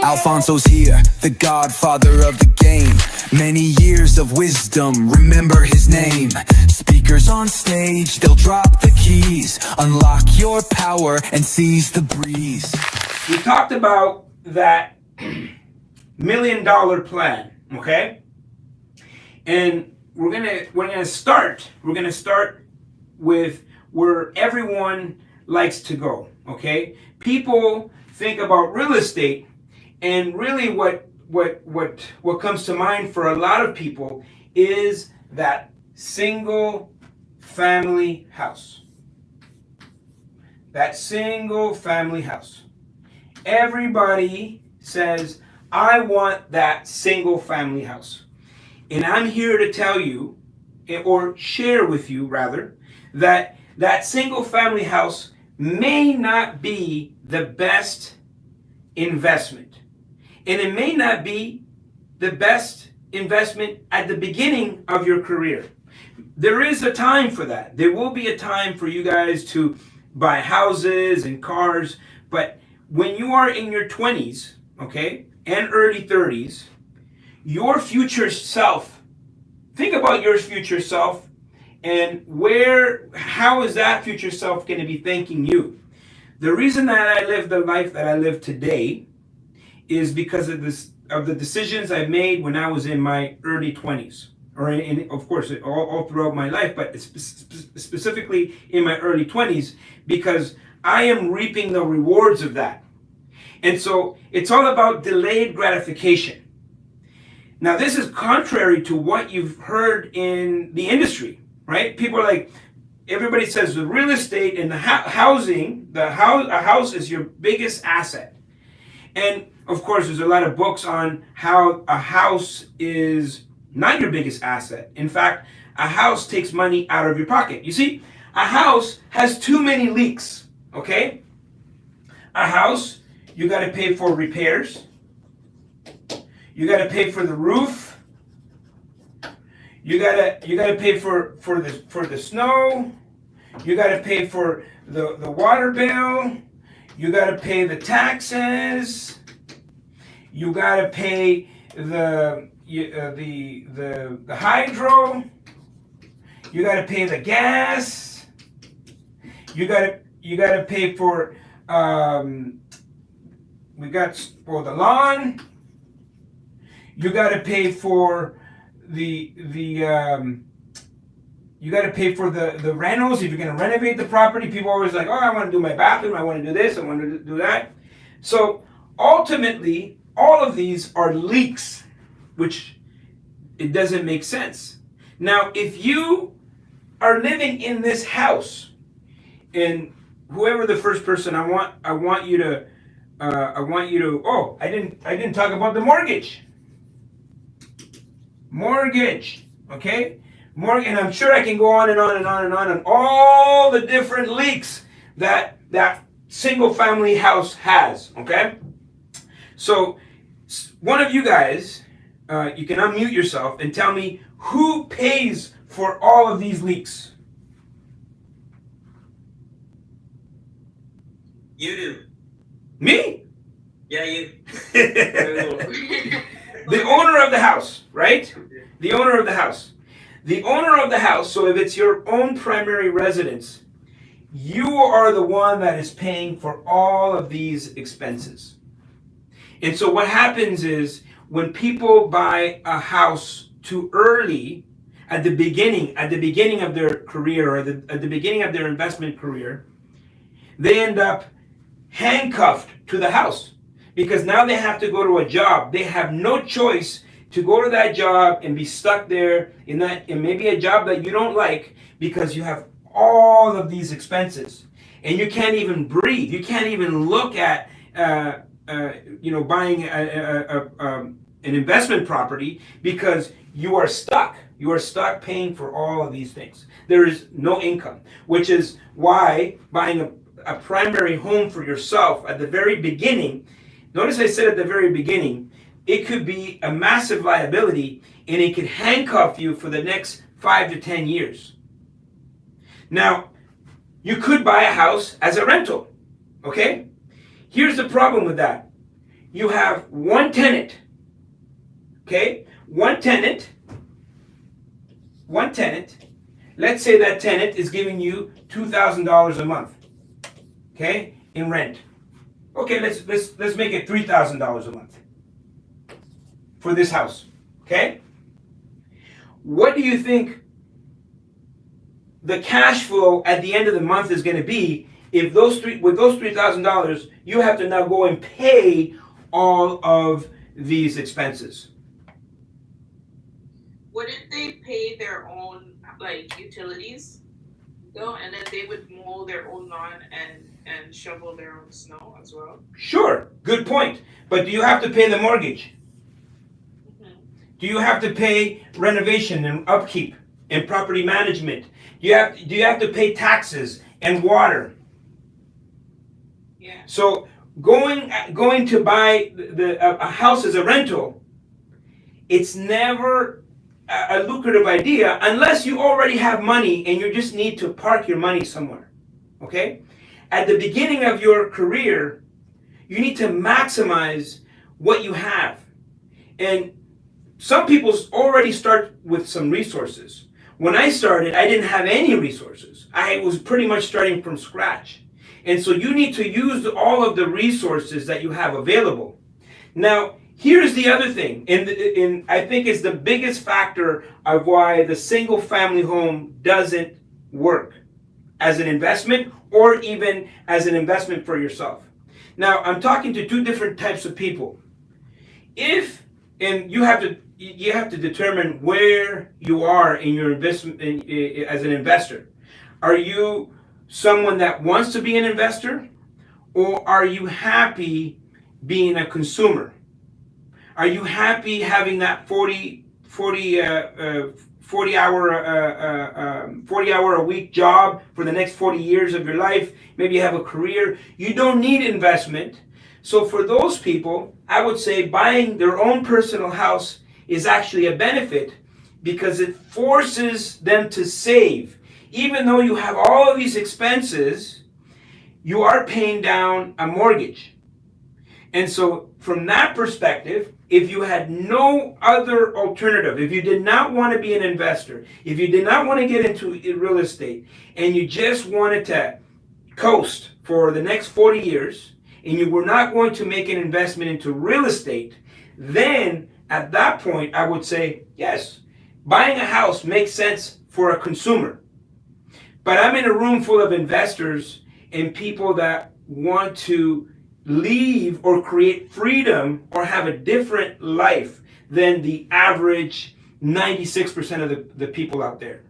Alfonso's here, the godfather of the game. Many years of wisdom, remember his name. Speakers on stage, they'll drop the keys. Unlock your power and seize the breeze. We talked about that $1 million plan, okay? And we're gonna start with where everyone likes to go, okay? People think about real estate, and really what comes to mind for a lot of people is that single family house. That single family house. Everybody says, I want that single family house. And I'm here to tell you, or share with you rather, that that single family house may not be the best investment. And it may not be the best investment at the beginning of your career. There is a time for that. There will be a time for you guys to buy houses and cars. But when you are in your 20s, okay, and early 30s, your future self, think about your future self and how is that future self going to be thanking you? The reason that I live the life that I live today is because of the decisions I made when I was in my early 20s, or of course all throughout my life, but specifically in my early 20s, because I am reaping the rewards of that. And so it's all about delayed gratification. Now this is contrary to what you've heard in the industry, right? People are like, everybody says the real estate and the housing, a house is your biggest asset. And of course, there's a lot of books on how a house is not your biggest asset. In fact, a house takes money out of your pocket. You see, a house has too many leaks, okay? A house, you got to pay for repairs. You got to pay for the roof. You got to pay for the snow. You got to pay for the water bill. You got to pay the taxes. You got to pay the hydro. You got to pay the gas. You got to pay for the lawn. You got to pay for the rentals. If you're going to renovate the property, people are always like, oh, I want to do my bathroom, I want to do this, I want to do that. So ultimately, all of these are leaks, which it doesn't make sense. Now, if you are living in this house, and whoever the first person, I want you to, oh, I didn't talk about the mortgage. Mortgage, okay? And I'm sure I can go on and on and on and on all the different leaks that single family house has, okay? So one of you guys, you can unmute yourself and tell me who pays for all of these leaks. You do. Me? Yeah, you. The owner of the house, right? The owner of the house. The owner of the house, so if it's your own primary residence, you are the one that is paying for all of these expenses. And so what happens is when people buy a house too early, at the beginning of their career, or at the beginning of their investment career, they end up handcuffed to the house because now they have to go to a job. They have no choice to go to that job and be stuck there in maybe a job that you don't like because you have all of these expenses and you can't even breathe. You can't even look at buying an investment property because you are stuck. You are stuck paying for all of these things. There is no income, which is why buying a primary home for yourself at the very beginning, notice I said at the very beginning, it could be a massive liability and it could handcuff you for the next 5 to 10 years. Now, you could buy a house as a rental, okay? Here's the problem with that. you have one tenant, okay? One tenant. Let's say that tenant is giving you $2,000 a month, okay, in rent. Okay, let's make it $3,000 a month for this house, okay? What do you think the cash flow at the end of the month is going to be if with those $3,000 you have to now go and pay all of these expenses? Wouldn't they pay their own like utilities though, and then they would mow their own lawn and shovel their own snow as well? Sure, good point. But do you have to pay the mortgage? Mm-hmm. Do you have to pay renovation and upkeep and property management? Do you have to pay taxes and water? Yeah. So going to buy a house as a rental, it's never a lucrative idea unless you already have money and you just need to park your money somewhere. Okay? At the beginning of your career, you need to maximize what you have. And some people already start with some resources. When I started, I didn't have any resources. I was pretty much starting from scratch. And so you need to use all of the resources that you have available. Now, here's the other thing, and I think it's the biggest factor of why the single family home doesn't work as an investment or even as an investment for yourself. Now, I'm talking to two different types of people. And you have to determine where you are in your investment as an investor. Are you someone that wants to be an investor, or are you happy being a consumer? Are you happy having that 40 hour a week job for the next 40 years of your life? Maybe you have a career. You don't need investment. So for those people, I would say buying their own personal house is actually a benefit because it forces them to save. Even though you have all of these expenses, you are paying down a mortgage. And so from that perspective, if you had no other alternative, if you did not want to be an investor, if you did not want to get into real estate, and you just wanted to coast for the next 40 years, and you were not going to make an investment into real estate, then at that point, I would say, yes, buying a house makes sense for a consumer. But I'm in a room full of investors and people that want to leave or create freedom or have a different life than the average 96% of the people out there.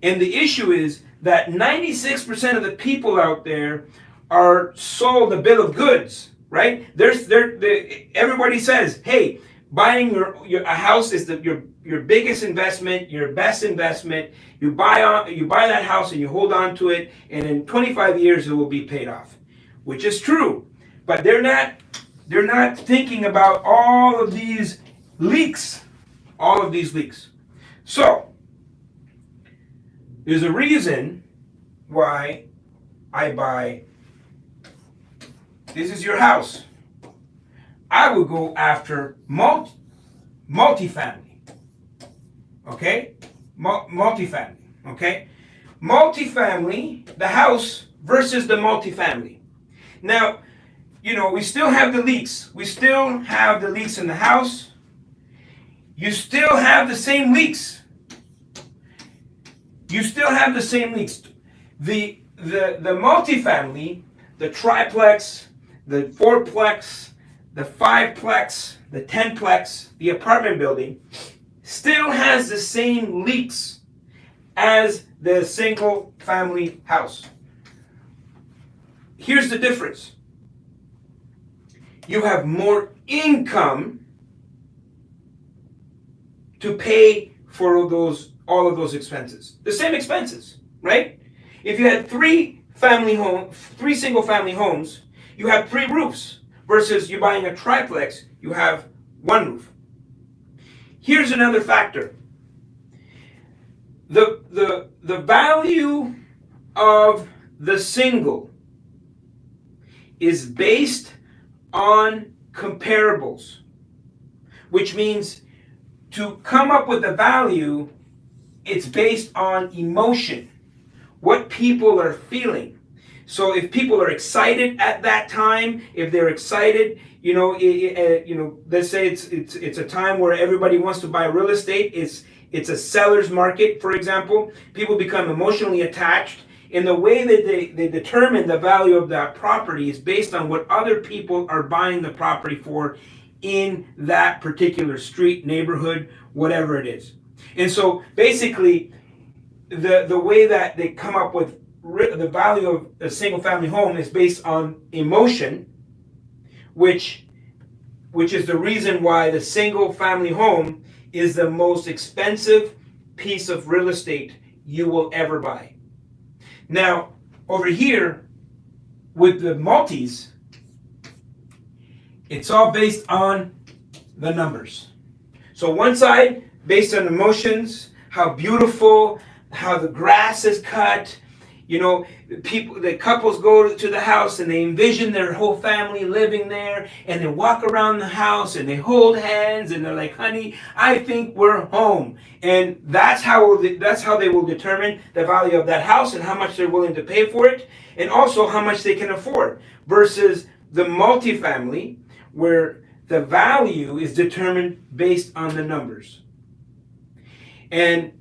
And the issue is that 96% of the people out there are sold a bill of goods, right? Everybody says, hey, buying a house is your biggest investment, your best investment. You buy that house and you hold on to it, and in 25 years it will be paid off, which is true. But they're not thinking about all of these leaks. So there's a reason why I buy. This is your house. I would go after multi-family. Okay? Multi-family. Okay? Multi-family, the house versus the multi-family. Now, we still have the leaks. We still have the leaks in the house. You still have the same leaks. The multifamily, the triplex, the fourplex, the fiveplex, the tenplex, the apartment building still has the same leaks as the single family house. Here's the difference. You have more income to pay for all of those expenses. The same expenses, right? If you had three single family homes, you have 3 roofs, versus you buying a triplex, you have 1 roof. Here's another factor. The value of the single is based on comparables, which means to come up with a value, it's based on emotion, what people are feeling. So if people are excited at that time, if they're excited, let's say it's a time where everybody wants to buy real estate. It's a seller's market, for example. People become emotionally attached. And the way that they determine the value of that property is based on what other people are buying the property for in that particular street, neighborhood, whatever it is. And so basically, the way that they come up with the value of a single family home is based on emotion, which is the reason why the single family home is the most expensive piece of real estate you will ever buy. Now, over here with the multis, it's all based on the numbers. So one side based on emotions, how beautiful, how the grass is cut. The couples go to the house and they envision their whole family living there, and they walk around the house and they hold hands and they're like, honey, I think we're home. And that's how they will determine the value of that house and how much they're willing to pay for it, and also how much they can afford, versus the multifamily, where the value is determined based on the numbers. And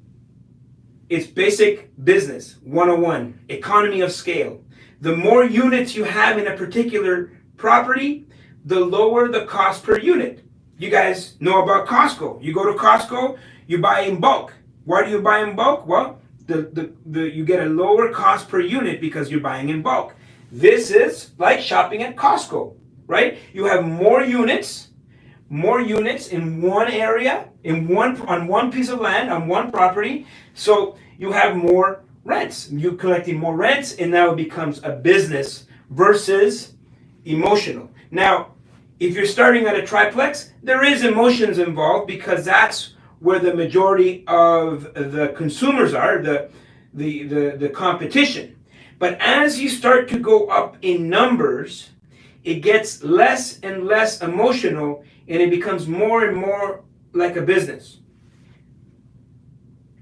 it's basic business 101, economy of scale. The more units you have in a particular property, the lower the cost per unit. You guys know about Costco. You go to Costco, you buy in bulk. Why do you buy in bulk? Well, you get a lower cost per unit because you're buying in bulk. This is like shopping at Costco, right? You have more units in one area, on one piece of land, on one property. So you have more rents. You're collecting more rents, and now it becomes a business versus emotional. Now, if you're starting at a triplex, there is emotions involved because that's where the majority of the consumers are, the competition. But as you start to go up in numbers, it gets less and less emotional, and it becomes more and more like a business.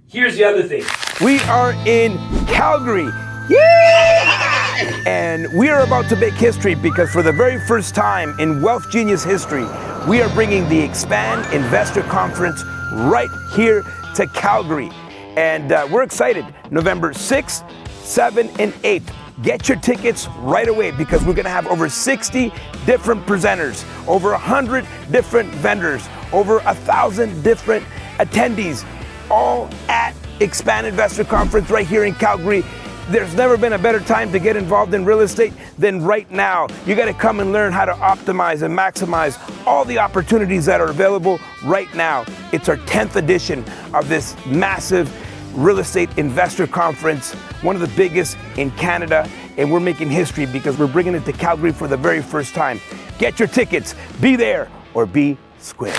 Here's the other thing. We are in Calgary. Yeah! And we are about to make history because for the very first time in Wealth Genius history, we are bringing the Expand Investor Conference right here to Calgary. And we're excited. November 6th, 7th, and 8th. Get your tickets right away because we're going to have over 60 different presenters, over 100 different vendors, over 1,000 different attendees, all at Expand Investor Conference right here in Calgary. There's never been a better time to get involved in real estate than right now. You got to come and learn how to optimize and maximize all the opportunities that are available right now. It's our 10th edition of this massive real estate investor conference, one of the biggest in Canada, and we're making history because we're bringing it to Calgary for the very first time. Get your tickets. Be there or be square.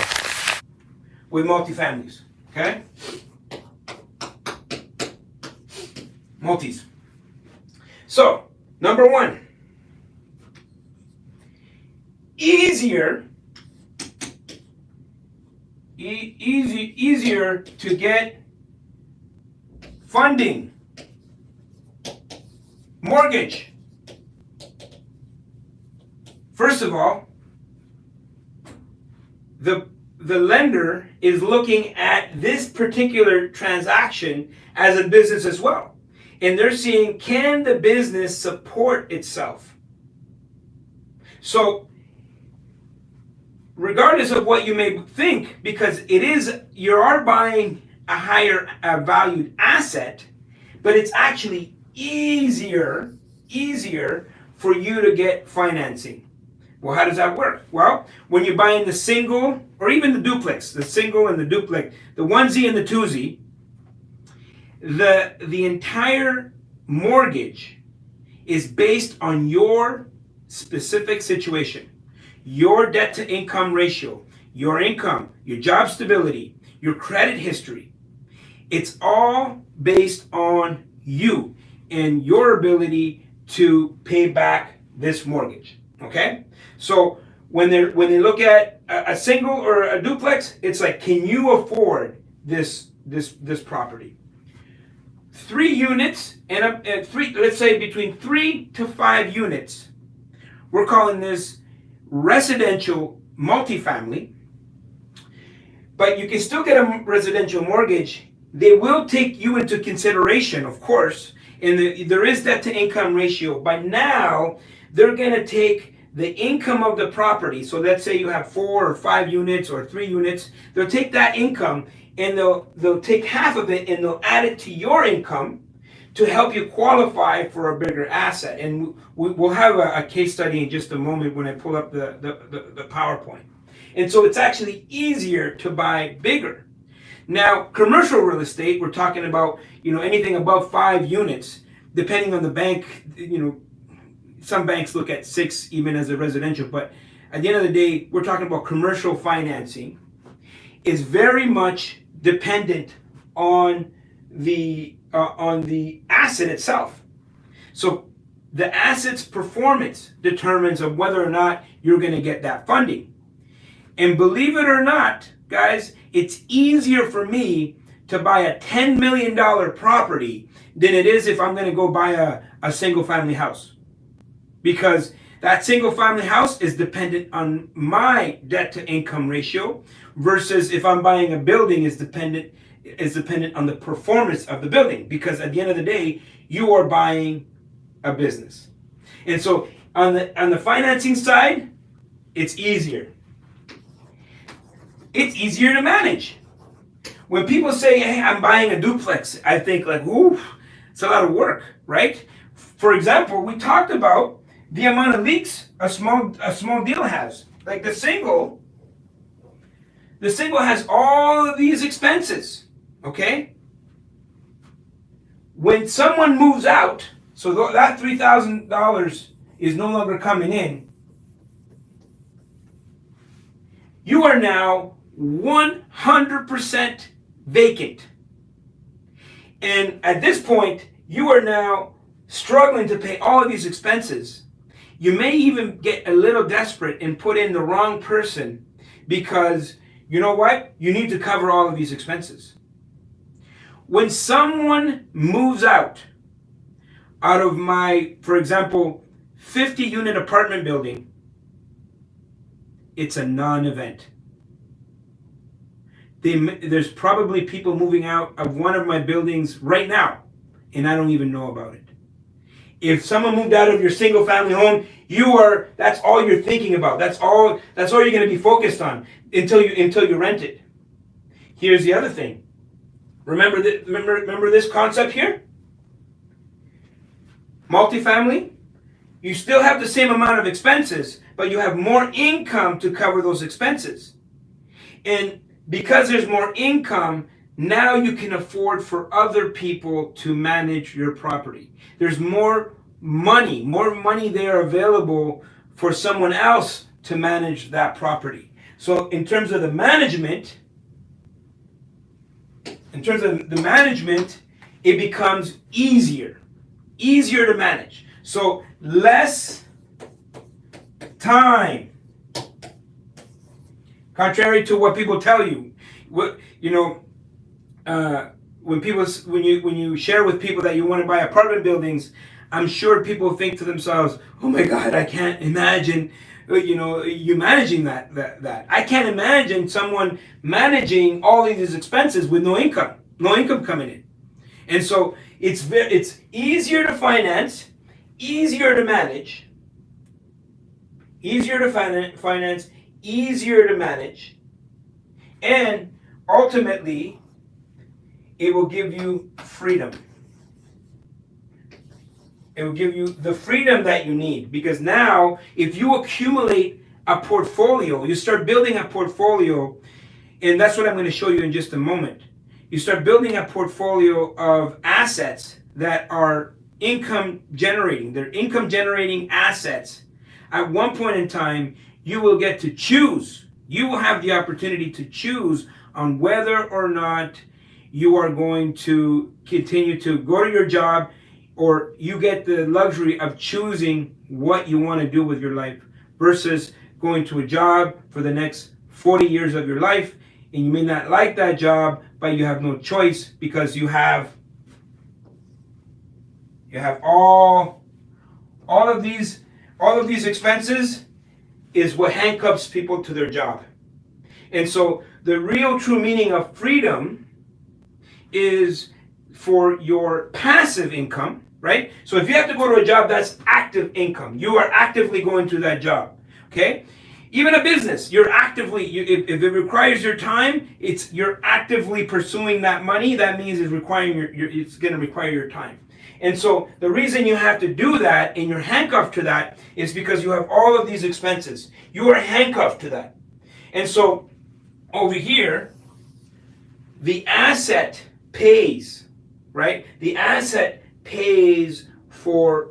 With multifamilies, okay? Multis. So, number one, easier to get funding, mortgage. First of all, the lender is looking at this particular transaction as a business as well. And they're seeing, can the business support itself? So, regardless of what you may think, because you are buying a higher valued asset, but it's actually easier for you to get financing. Well, how does that work? Well, when you're buying the single or even the duplex, the single and the duplex, the onesie and the twosie, the entire mortgage is based on your specific situation, your debt to income ratio, your income, your job stability, your credit history. It's all based on you and your ability to pay back this mortgage. Okay? So when they look at a single or a duplex, it's like, can you afford this property? 3 units and three, let's say between 3 to 5 units. We're calling this residential multifamily. But you can still get a residential mortgage. They will take you into consideration, of course, and there is debt to income ratio. By now, they're going to take the income of the property. So let's say you have 4 or 5 units or 3 units. They'll take that income and they'll take half of it and they'll add it to your income to help you qualify for a bigger asset. And we'll have a case study in just a moment when I pull up the PowerPoint. And so it's actually easier to buy bigger. Now, commercial real estate, we're talking about, anything above 5 units, depending on the bank. Some banks look at 6 even as a residential, but at the end of the day, we're talking about commercial financing. Is very much dependent on the asset itself. So the asset's performance determines of whether or not you're going to get that funding. And believe it or not, guys, it's easier for me to buy a $10 million property than it is if I'm going to go buy a single family house. Because that single family house is dependent on my debt to income ratio versus if I'm buying a building is dependent on the performance of the building. Because at the end of the day, you are buying a business. And so on the financing side, it's easier. It's easier to manage. When people say, hey, I'm buying a duplex, I think like, ooh, it's a lot of work, right? For example, we talked about the amount of leaks a small deal has. Like the single has all of these expenses, okay? When someone moves out, so that $3,000 is no longer coming in, you are now 100% vacant. And at this point, you are now struggling to pay all of these expenses. You may even get a little desperate and put in the wrong person because, you know what? You need to cover all of these expenses. When someone moves out of my, for example, 50-unit apartment building, it's a non-event. There's probably people moving out of one of my buildings right now, and I don't even know about it. If someone moved out of your single family home, that's all you're thinking about. That's all you're going to be focused on until you rent it. Here's the other thing. Remember this concept here? Multifamily, you still have the same amount of expenses, but you have more income to cover those expenses. And because there's more income, now you can afford for other people to manage your property. There's more money there available for someone else to manage that property. So in terms of the management, it becomes easier to manage. So less time. Contrary to what people tell you, when you share with people that you want to buy apartment buildings, I'm sure people think to themselves, "Oh my God, I can't imagine, you managing that. I can't imagine someone managing all of these expenses with no income coming in." And so it's easier to finance, easier to manage, easier to manage, and ultimately, it will give you freedom. It will give you the freedom that you need, because now, if you accumulate a portfolio, you start building a portfolio, and that's what I'm going to show you in just a moment. You start building a portfolio of assets that are income generating. They're income generating assets. At one point in time, you will get to choose. You will have the opportunity to choose on whether or not you are going to continue to go to your job, or you get the luxury of choosing what you want to do with your life versus going to a job for the next 40 years of your life, and you may not like that job, but you have no choice because you have all of these expenses is what handcuffs people to their job. And so the real true meaning of freedom is for your passive income, right? So if you have to go to a job, that's active income. You are actively going to that job, okay? Even a business, you're actively, if it requires your time, you're actively pursuing that money. That means it's going to require your time. And so the reason you have to do that and you're handcuffed to that is because you have all of these expenses. You are handcuffed to that. And so over here, the asset pays, right? The asset pays for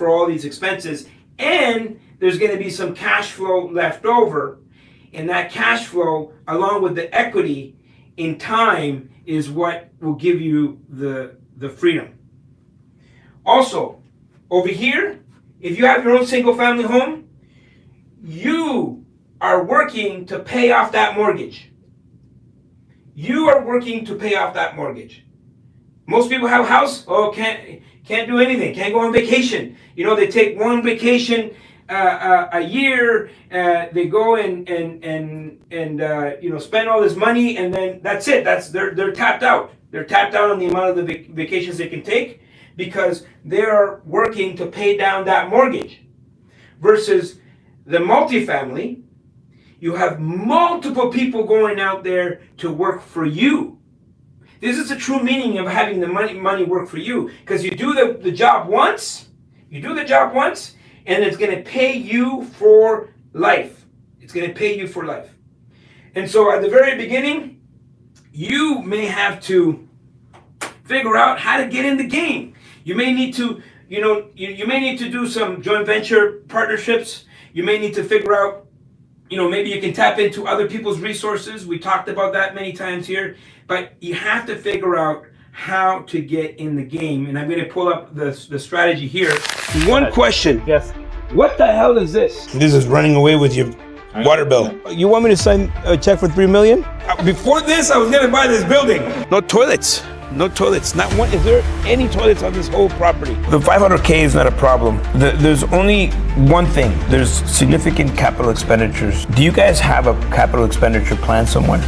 all these expenses, and there's going to be some cash flow left over, and that cash flow, along with the equity in time, is what will give you the freedom. Also, over here, if you have your own single family home, you are working to pay off that mortgage. You are working to pay off that mortgage. Most people have a house, can't do anything, can't go on vacation. You know, they take one vacation a year, they go and spend all this money, and then that's it. They're tapped out. They're tapped out on the amount of the vacations they can take because they're working to pay down that mortgage. Versus the multifamily, you have multiple people going out there to work for you. This is the true meaning of having the money work for you, because you do the job once, and it's going to pay you for life. It's going to pay you for life. And so at the very beginning, you may have to figure out how to get in the game. You may need to, you may need to do some joint venture partnerships. You may need to figure out, maybe you can tap into other people's resources. We talked about that many times here, but you have to figure out how to get in the game. And I'm going to pull up the strategy here. One question. Yes. What the hell is this? This is running away with your water bill. You want me to sign a check for $3 million? Before this, I was going to buy this building. No toilets. No toilets. Not one. Is there any toilets on this whole property? The 500K is not a problem. There's only one thing. There's significant capital expenditures. Do you guys have a capital expenditure plan somewhere?